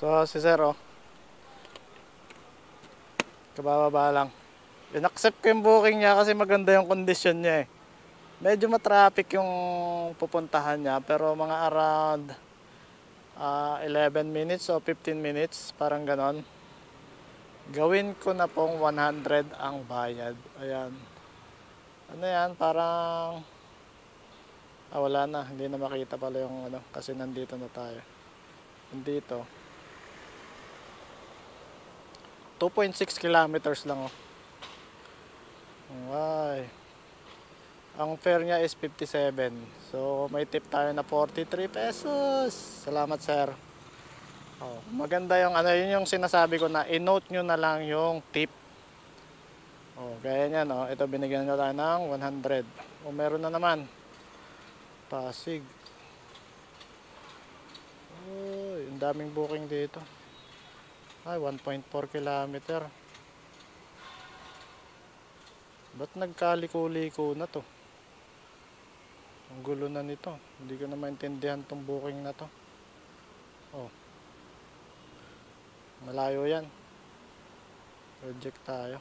So si Sir, oh, kabababa lang. In-accept ko yung booking niya kasi maganda yung condition niya eh. Medyo matraffic yung pupuntahan niya pero mga around 11 minutes o 15 minutes, parang ganon. Gawin ko na pong 100 ang bayad. Ayan. Ano yan, parang wala na, hindi na makita pala yung ano kasi nandito na tayo. Nandito 2.6 kilometers lang, oh. Ay. Ang fare niya is 57. So may tip tayo na 43 pesos. Salamat, sir. Oh, maganda yung ano, yun yung sinasabi ko na i-note nyo na lang yung tip. Oh, gaya niyan, oh. Ito binigyan ko tayo ng 100. Oh, meron na naman. Pasig. Oh, yung daming booking dito. Ay, 1.4 kilometer. Ba't nagkaliko-liko na to? Ang gulo na nito. Hindi ko na maintindihan tong booking na to. Oh. Malayo yan. Reject tayo.